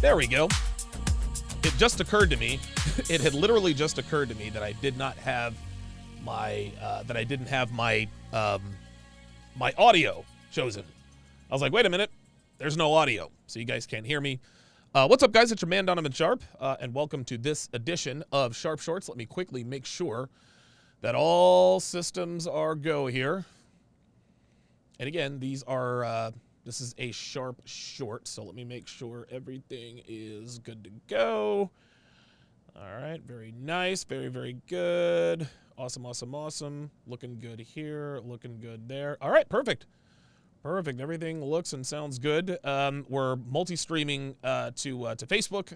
There we go. It just occurred to me, it had literally just occurred to me that I did not have my, my audio chosen. I was like, wait a minute, there's no audio, so you guys can't hear me. What's up, guys? It's your man, Donovan Sharp, and welcome to this edition of Sharp Shorts. Let me quickly make sure that all systems are go here. And again, these are, this is a Sharp Short, so let me make sure everything is good to go. All right, very nice, very, very good. Awesome, awesome, awesome. Looking good here, looking good there. All right, perfect. Perfect. Everything looks and sounds good. We're multi-streaming to Facebook,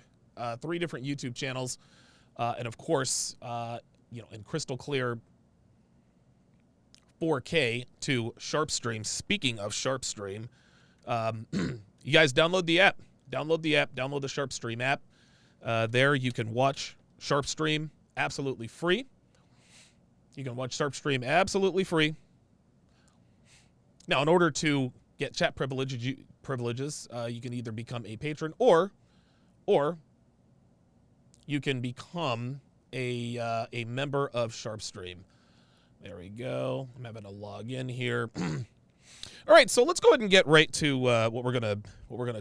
3 different YouTube channels, and of course, in crystal clear 4K to SharpStream. Speaking of SharpStream, you guys download the app. Download the SharpStream app. There you can watch SharpStream absolutely free. You can watch SharpStream absolutely free. Now, in order to get chat privileges, you can either become a patron or you can become a member of SharpStream. There we go. I'm having to log in here. All right, so let's go ahead and get right to what we're gonna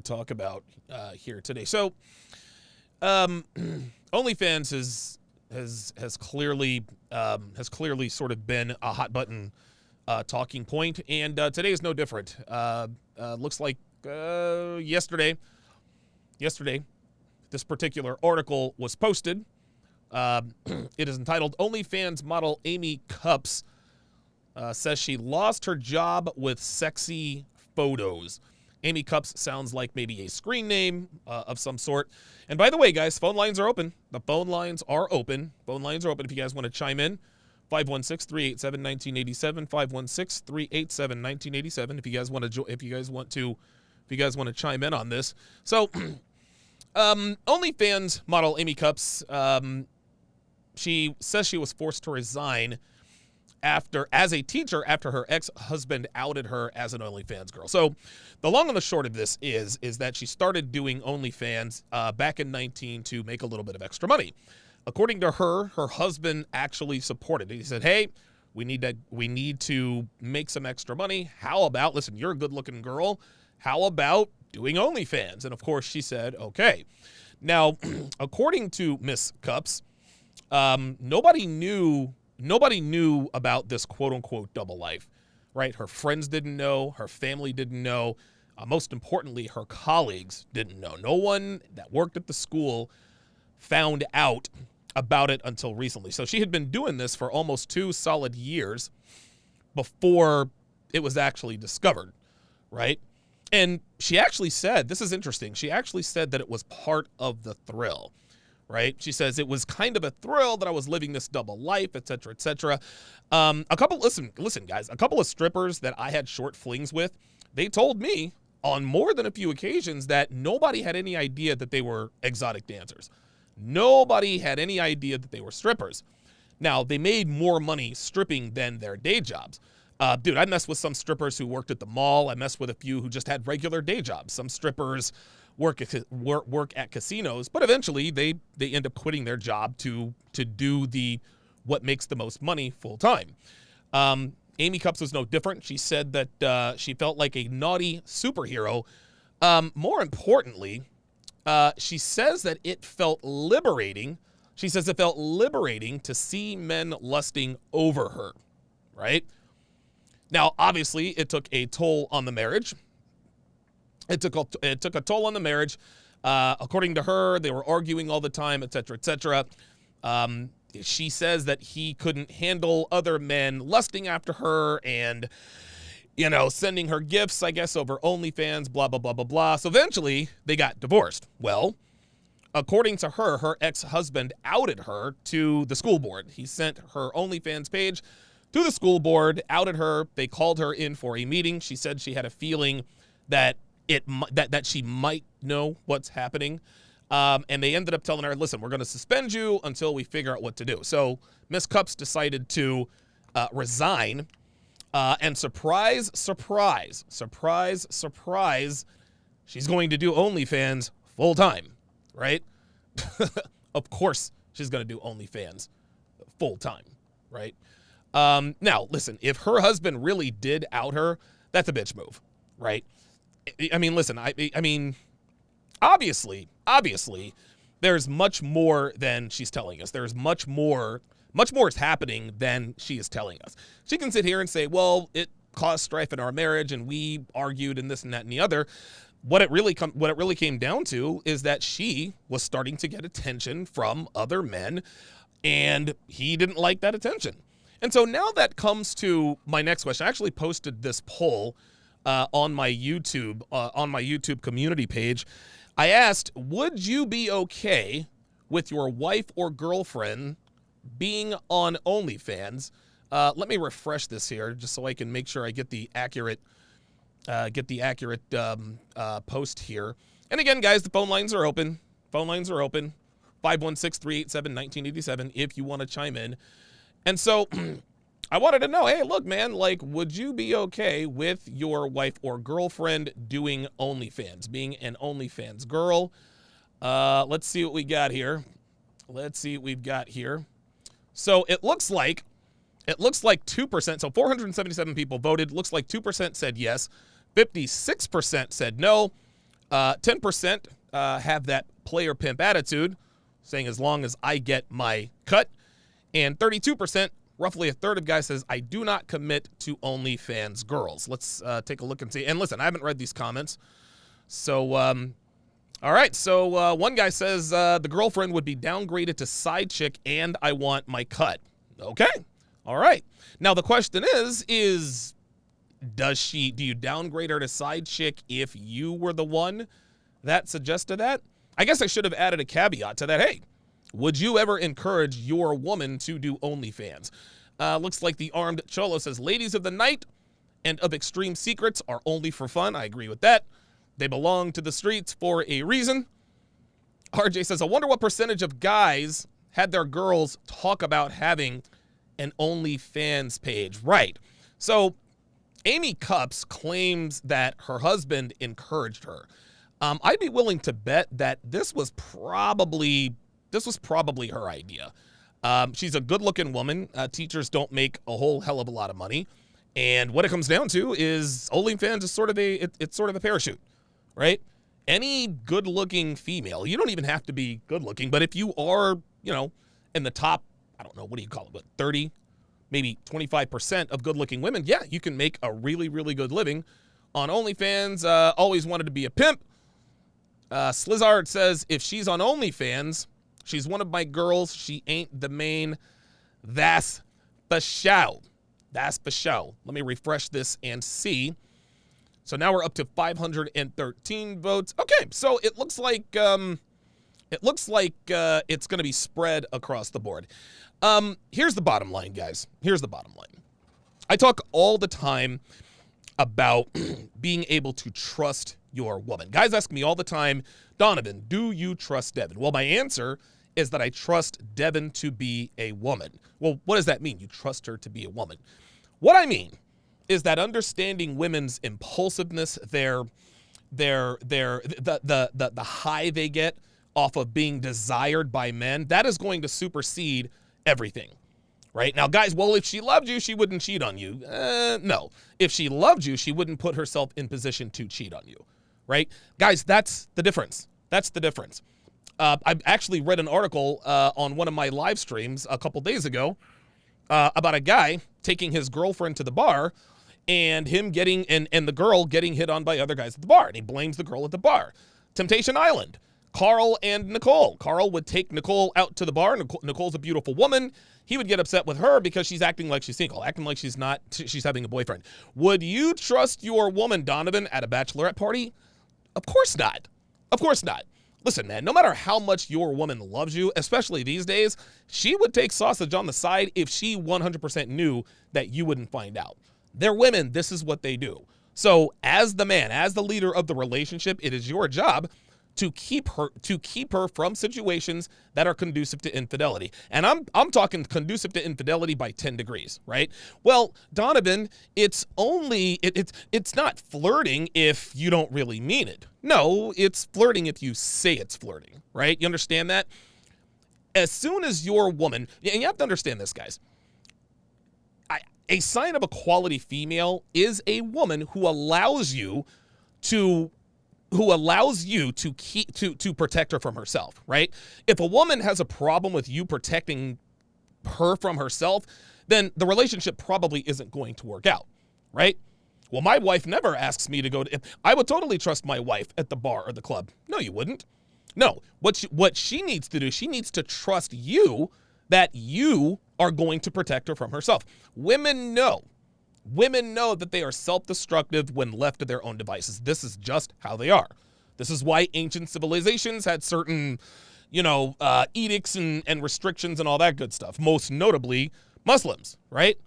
talk about here today. So, OnlyFans has clearly sort of been a hot button talking point, and today is no different. Looks like yesterday, this particular article was posted. It is entitled, OnlyFans model Amy Cups says she lost her job with sexy photos. Amy Cups sounds like maybe a screen name of some sort. And by the way, guys, phone lines are open. The phone lines are open. Phone lines are open if you guys want to chime in. 516-387-1987, 516-387-1987 if you guys want to chime in on this. So OnlyFans model Amy Cups, she says she was forced to resign as a teacher after her ex-husband outed her as an OnlyFans girl. So the long and the short of this is that she started doing OnlyFans back in 2019 to make a little bit of extra money. According to her husband actually supported it. He said, hey, we need to make some extra money. How about, listen, you're a good-looking girl. How about doing OnlyFans? And, of course, she said, okay. Now, according to Miss Cups, nobody knew about this quote-unquote double life, right? Her friends didn't know. Her family didn't know. Most importantly, her colleagues didn't know. No one that worked at the school found out about it until recently. So she had been doing this for almost 2 solid years before it was actually discovered, right? And she actually said, this is interesting, she actually said that it was part of the thrill, right? She says it was kind of a thrill that I was living this double life, et cetera, et cetera. Listen, guys, a couple of strippers that I had short flings with, they told me on more than a few occasions that nobody had any idea that they were exotic dancers. Nobody had any idea that they were strippers. Now, they made more money stripping than their day jobs. Dude, I messed with some strippers who worked at the mall. I messed with a few who just had regular day jobs. Some strippers work at casinos, but eventually they end up quitting their job to do what makes the most money full time. Amy Cups was no different. She said that she felt like a naughty superhero. More importantly, she says that it felt liberating. She says it felt liberating to see men lusting over her, right? Now, obviously, it took a toll on the marriage. It took a toll on the marriage. According to her, they were arguing all the time, et cetera, et cetera. She says that he couldn't handle other men lusting after her and, sending her gifts, I guess, over OnlyFans, blah, blah, blah, blah, blah. So eventually, they got divorced. Well, according to her, her ex-husband outed her to the school board. He sent her OnlyFans page to the school board, outed her. They called her in for a meeting. She said she had a feeling that that she might know what's happening. And they ended up telling her, listen, we're going to suspend you until we figure out what to do. So Miss Cups decided to resign. And surprise, surprise, surprise, surprise, she's going to do OnlyFans full time. right? Of course she's going to do OnlyFans full time, right? Now, listen, if her husband really did out her, that's a bitch move, right? I mean, listen, I mean, obviously, there's much more than she's telling us. There's much more is happening than she is telling us. She can sit here and say, well, it caused strife in our marriage and we argued and this and that and the other. What it really came down to is that she was starting to get attention from other men, and he didn't like that attention. And so now that comes to my next question. I actually posted this poll on my YouTube community page. I asked, would you be okay with your wife or girlfriend being on OnlyFans? Let me refresh this here just so I can make sure I get the accurate post here. And again, guys, the phone lines are open. 516-387-1987 if you want to chime in. And so I wanted to know, hey, look, man, like, would you be okay with your wife or girlfriend doing OnlyFans, being an OnlyFans girl? Let's see what we got here. So it looks like 2%. So 477 people voted. Looks like 2% said yes. 56% said no. 10% have that player pimp attitude, saying as long as I get my cut. And 32%, roughly a third of guys, says I do not commit to OnlyFans girls. Let's take a look and see. And listen, I haven't read these comments. So, all right. So one guy says the girlfriend would be downgraded to side chick and I want my cut. Okay. All right. Now the question is do you downgrade her to side chick if you were the one that suggested that? I guess I should have added a caveat to that. Hey, would you ever encourage your woman to do OnlyFans? Looks like the Armed Cholo says, ladies of the night and of extreme secrets are only for fun. I agree with that. They belong to the streets for a reason. RJ says, I wonder what percentage of guys had their girls talk about having an OnlyFans page. Right. So Amy Cups claims that her husband encouraged her. I'd be willing to bet that this was probably her idea. She's a good-looking woman. Teachers don't make a whole hell of a lot of money, and what it comes down to is OnlyFans is sort of a parachute, right? Any good-looking female, you don't even have to be good-looking, but if you are, in the top, I don't know, what do you call it, but 30, maybe 25% of good-looking women, yeah, you can make a really, really good living on OnlyFans. Always wanted to be a pimp. Slizzard says, if she's on OnlyFans, she's one of my girls. She ain't the main. That's the show. Let me refresh this and see. So now we're up to 513 votes. Okay, so it looks like it's going to be spread across the board. Here's the bottom line, guys. Here's the bottom line. I talk all the time about being able to trust your woman. Guys ask me all the time, Donovan, do you trust Devin? Well, my answer is that I trust Devin to be a woman. Well, what does that mean? You trust her to be a woman. What I mean is that understanding women's impulsiveness, the high they get off of being desired by men, that is going to supersede everything. Right? Now, guys, well, if she loved you, she wouldn't cheat on you. No. If she loved you, she wouldn't put herself in position to cheat on you. Right? Guys, that's the difference. I actually read an article on one of my live streams a couple days ago about a guy taking his girlfriend to the bar and him getting, and the girl getting hit on by other guys at the bar. And he blames the girl at the bar. Temptation Island. Carl and Nicole. Carl would take Nicole out to the bar. Nicole's a beautiful woman. He would get upset with her because she's acting like she's single, acting like she's having a boyfriend. Would you trust your woman, Donovan, at a bachelorette party? Of course not. Of course not. Listen, man, no matter how much your woman loves you, especially these days, she would take sausage on the side if she 100% knew that you wouldn't find out. They're women. This is what they do. So as the man, as the leader of the relationship, it is your job to keep her from situations that are conducive to infidelity. And I'm talking conducive to infidelity by 10 degrees, right? Well, Donovan, it's not flirting if you don't really mean it. No, it's flirting if you say it's flirting, right? You understand that? As soon as you're a woman, and you have to understand this, guys, a sign of a quality female is a woman who allows you to protect her from herself, right? If a woman has a problem with you protecting her from herself, then the relationship probably isn't going to work out, right? Well, my wife never asks me to go to, I would totally trust my wife at the bar or the club. No, you wouldn't. No, what she needs to do, she needs to trust you that you are going to protect her from herself. Women know that they are self-destructive when left to their own devices. This is just how they are. This is why ancient civilizations had certain, edicts and restrictions and all that good stuff. Most notably, Muslims, right?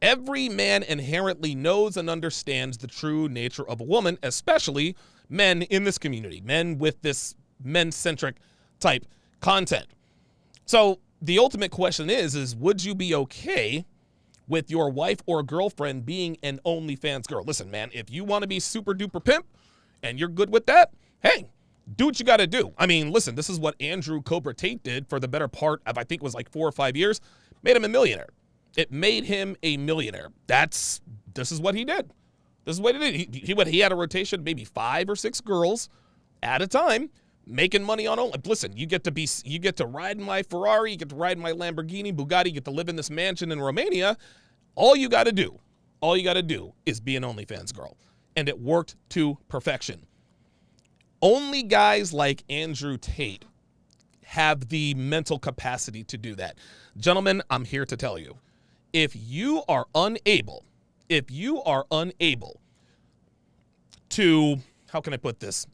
Every man inherently knows and understands the true nature of a woman, especially men in this community, men with this men-centric type content. So the ultimate question is would you be okay with your wife or girlfriend being an OnlyFans girl? Listen, man, if you want to be super duper pimp and you're good with that, hey, do what you got to do. I mean, listen, this is what Andrew Cobra Tate did for the better part of, I think it was like 4 or 5 years, made him a millionaire. It made him a millionaire. This is what he did. This is what he did. He had a rotation, maybe 5 or 6 girls at a time, making money on Only. Listen, you get to ride in my Ferrari, you get to ride in my Lamborghini, Bugatti, you get to live in this mansion in Romania. All you got to do is be an OnlyFans girl. And it worked to perfection. Only guys like Andrew Tate have the mental capacity to do that. Gentlemen, I'm here to tell you, if you are unable to, how can I put this?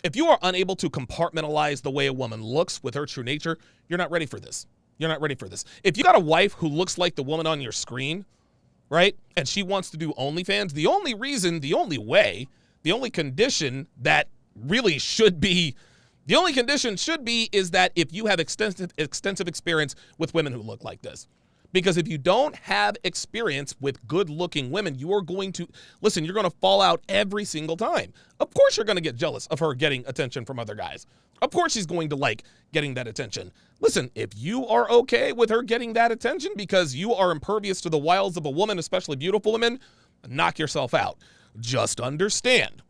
If you are unable to compartmentalize the way a woman looks with her true nature, you're not ready for this. You're not ready for this. If you got a wife who looks like the woman on your screen, right, and she wants to do OnlyFans, the only condition that really should be, is that if you have extensive experience with women who look like this. Because if you don't have experience with good-looking women, you're going to fall out every single time. Of course you're going to get jealous of her getting attention from other guys. Of course she's going to like getting that attention. Listen, if you are okay with her getting that attention because you are impervious to the wiles of a woman, especially beautiful women, knock yourself out. Just understand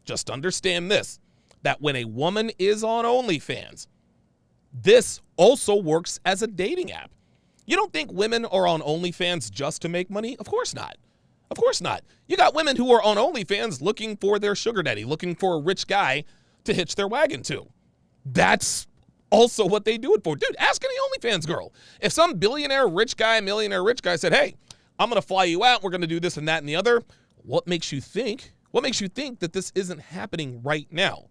this, that when a woman is on OnlyFans, this also works as a dating app. You don't think women are on OnlyFans just to make money? Of course not. Of course not. You got women who are on OnlyFans looking for their sugar daddy, looking for a rich guy to hitch their wagon to. That's also what they do it for. Dude, ask any OnlyFans girl. If some millionaire rich guy said, hey, I'm going to fly you out, we're going to do this and that and the other, what makes you think that this isn't happening right now?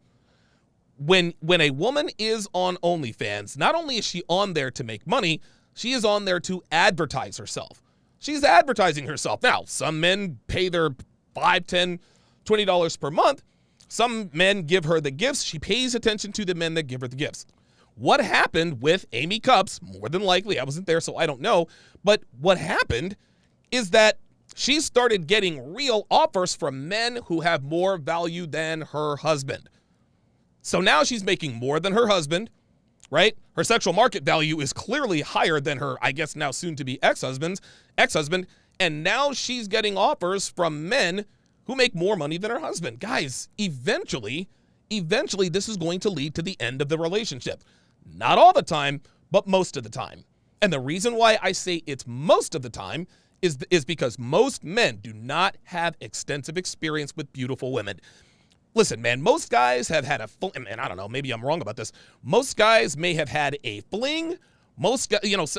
When a woman is on OnlyFans, not only is she on there to make money, she is on there to advertise herself. She's advertising herself. Now, some men pay their $5, $10, $20 per month. Some men give her the gifts. She pays attention to the men that give her the gifts. What happened with Amy Cups, more than likely, I wasn't there, so I don't know, but what happened is that she started getting real offers from men who have more value than her husband. So now she's making more than her husband, right? Her sexual market value is clearly higher than her, I guess now soon to be ex-husband, and now she's getting offers from men who make more money than her husband. Guys, eventually this is going to lead to the end of the relationship. Not all the time, but most of the time. And the reason why I say it's most of the time is because most men do not have extensive experience with beautiful women. Listen, man, most guys have had and I don't know, maybe I'm wrong about this. Most guys may have had a fling.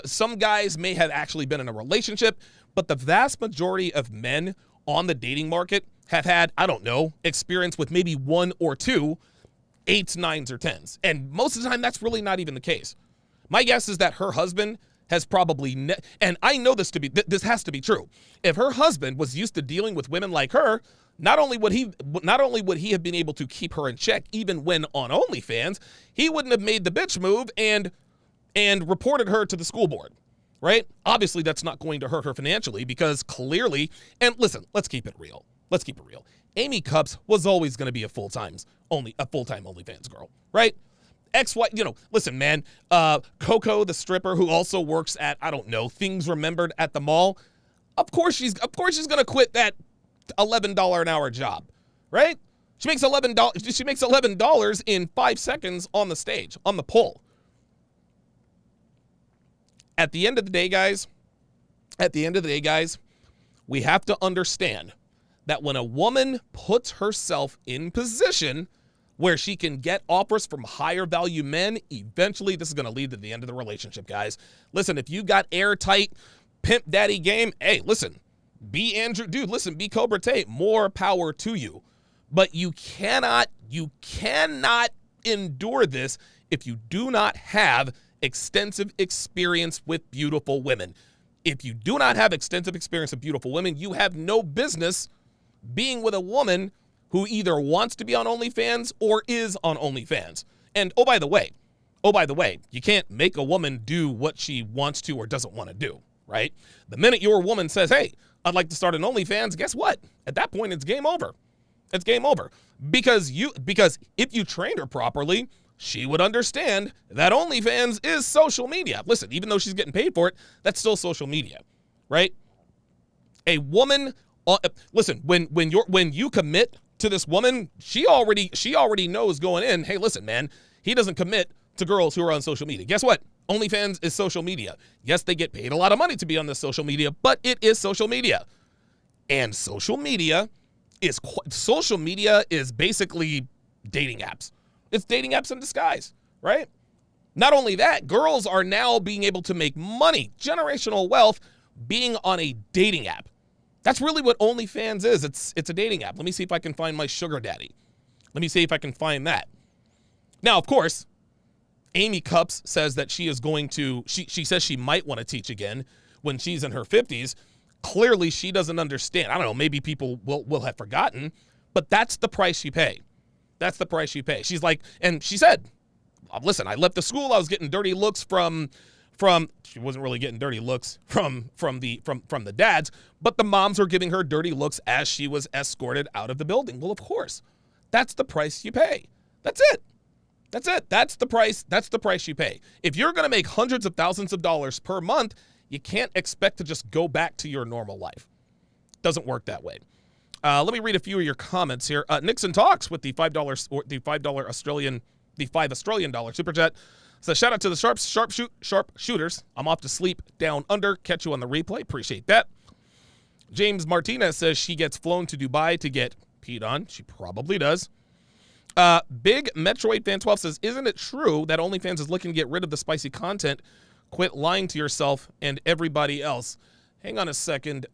Some guys may have actually been in a relationship, but the vast majority of men on the dating market have had, I don't know, experience with maybe 1 or 2 8s, 9s, or 10s. And most of the time, that's really not even the case. My guess is that her husband has probably, and I know this to be, this has to be true. If her husband was used to dealing with women like her, not only would he have been able to keep her in check, even when on OnlyFans, he wouldn't have made the bitch move and reported her to the school board, right? Obviously, that's not going to hurt her financially because clearly, and listen, let's keep it real. Let's keep it real. Amy Cups was always going to be a full-time OnlyFans girl, right? Listen, man, Coco, the stripper who also works at, I don't know, Things Remembered at the mall. Of course she's going to quit that $11 an hour job, right? She makes $11 in 5 seconds on the stage, on the pole. At the end of the day, guys, we have to understand that when a woman puts herself in position where she can get offers from higher value men, eventually this is going to lead to the end of the relationship, guys. Listen, if you got airtight pimp daddy game, hey, listen, be Andrew, dude, listen, be Cobra Tate, more power to you. But you cannot endure this if you do not have extensive experience with beautiful women. If you do not have extensive experience with beautiful women, you have no business being with a woman who either wants to be on OnlyFans or is on OnlyFans. And oh, by the way, you can't make a woman do what she wants to or doesn't want to do, right? The minute your woman says, hey, I'd like to start an OnlyFans, guess what? At that point, it's game over. It's game over. Because if you trained her properly, she would understand that OnlyFans is social media. Listen, even though she's getting paid for it, that's still social media, right? A woman, listen, when you commit to this woman, she already knows going in, hey, listen, man, he doesn't commit to girls who are on social media. Guess what? OnlyFans is social media. Yes, they get paid a lot of money to be on this social media, but it is social media. And social media is basically dating apps. It's dating apps in disguise, right? Not only that, girls are now being able to make money, generational wealth, being on a dating app. That's really what OnlyFans is. It's a dating app. Let me see if I can find my sugar daddy. Let me see if I can find that. Now, of course, Amy Cups says that she says she might want to teach again when she's in her 50s. Clearly, she doesn't understand. I don't know, maybe people will have forgotten, but that's the price you pay. That's the price you pay. She's like, and she said, listen, I left the school. I was getting dirty looks from she wasn't really getting dirty looks from the dads, but the moms were giving her dirty looks as she was escorted out of the building. Well, of course, that's the price you pay. That's it. That's the price you pay. If you're going to make hundreds of thousands of dollars per month, you can't expect to just go back to your normal life. Doesn't work that way. Let me read a few of your comments here. Nixon Talks with the $5 Australian dollar super chat. So shout out to the sharp shooters. I'm off to sleep down under. Catch you on the replay. Appreciate that. James Martinez says she gets flown to Dubai to get peed on. She probably does. Big Metroid Fan 12 says, isn't it true that OnlyFans is looking to get rid of the spicy content? Quit lying to yourself and everybody else. Hang on a second,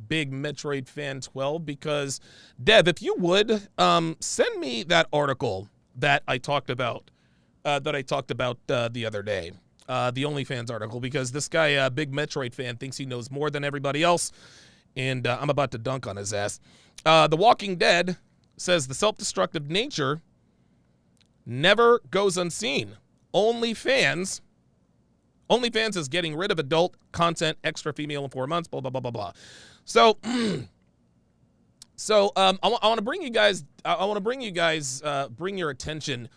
Big Metroid Fan 12, because Dev, if you would, send me that article that I talked about the other day, the OnlyFans article, because this guy, Big Metroid Fan, thinks he knows more than everybody else, and I'm about to dunk on his ass. The Walking Dead says the self-destructive nature never goes unseen. OnlyFans is getting rid of adult content, extra female in 4 months, blah, blah, blah, blah, blah. So, I want to bring you guys, bring your attention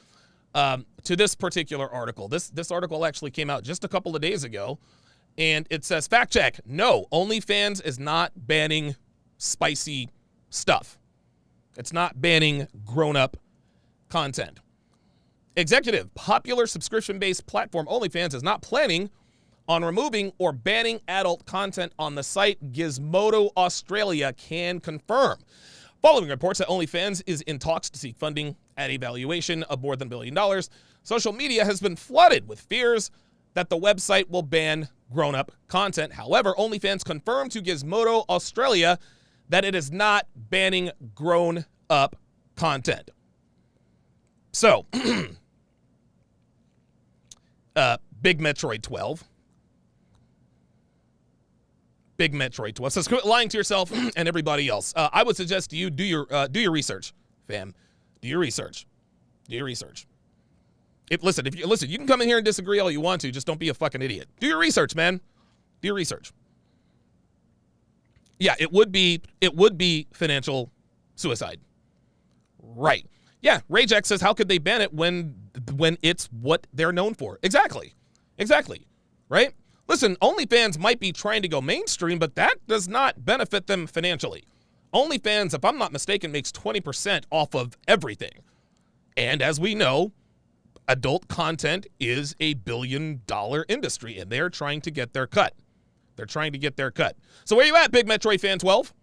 to this particular article. This article actually came out just a couple of days ago, and it says, fact check, no, OnlyFans is not banning spicy stuff. It's not banning grown-up content. Executive, popular subscription-based platform OnlyFans is not planning on removing or banning adult content on the site. Gizmodo Australia can confirm. Following reports that OnlyFans is in talks to seek funding at a valuation of more than $1 billion, social media has been flooded with fears that the website will ban grown-up content. However, OnlyFans confirmed to Gizmodo Australia that it is not banning grown-up content. So, Big Metroid 12, Big Metroid to us. Says, quit lying to yourself and everybody else. I would suggest you do your research, fam. Do your research. Do your research. Listen, you can come in here and disagree all you want to. Just don't be a fucking idiot. Do your research, man. Do your research. Yeah, it would be financial suicide. Right. Yeah, Ragex says, how could they ban it when it's what they're known for? Exactly. Right? Listen, OnlyFans might be trying to go mainstream, but that does not benefit them financially. OnlyFans, if I'm not mistaken, makes 20% off of everything. And as we know, adult content is a billion-dollar industry, and they're trying to get their cut. So where you at, Big Metroid Fan 12?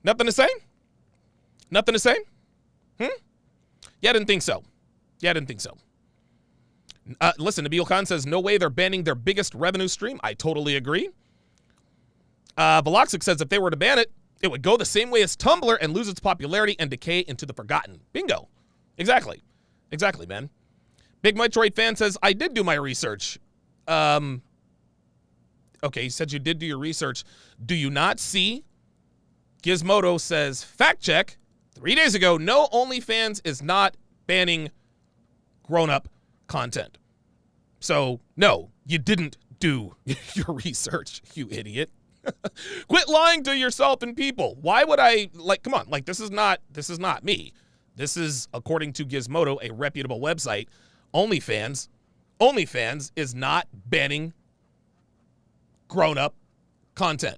Nothing to say? Yeah, I didn't think so. Listen, Nabil Khan says, no way they're banning their biggest revenue stream. I totally agree. Veloxic says, if they were to ban it, it would go the same way as Tumblr and lose its popularity and decay into the forgotten. Bingo. Exactly, man. Big Metroid Fan says, I did do my research. Okay, he said you did do your research. Do you not see? Gizmodo says, fact check. 3 days ago, no, OnlyFans is not banning grown-up content. So, no, you didn't do your research, you idiot. Quit lying to yourself and people. Why would I, come on, this is not me. This is, according to Gizmodo, a reputable website. OnlyFans is not banning grown-up content.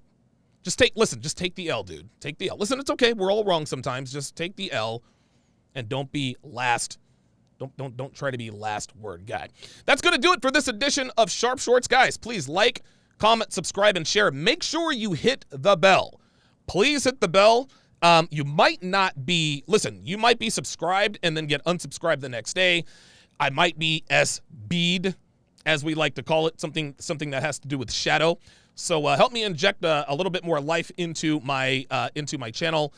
Just take the L, dude. Take the L. Listen, it's okay. We're all wrong sometimes. Just take the L and don't be last. Don't try to be last word guy. That's going to do it for this edition of Sharp Shorts. Guys, please like, comment, subscribe, and share. Make sure you hit the bell. Please hit the bell. You might be subscribed and then get unsubscribed the next day. I might be SB'd, as we like to call it, something that has to do with shadow. So help me inject a little bit more life into my channel.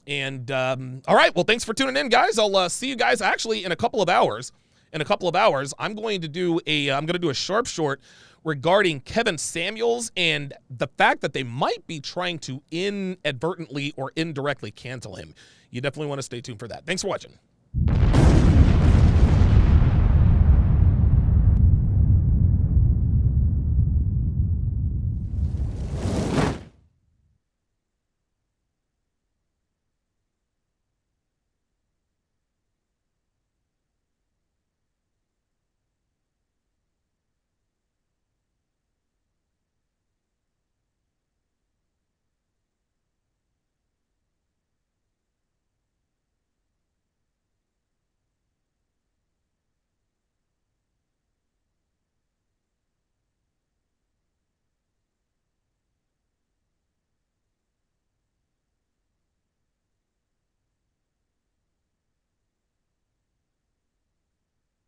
And all right, well, thanks for tuning in, guys. I'll see you guys actually in a couple of hours. I'm going to do a Sharp Short regarding Kevin Samuels and the fact that they might be trying to inadvertently or indirectly cancel him. You definitely want to stay tuned for that. Thanks for watching.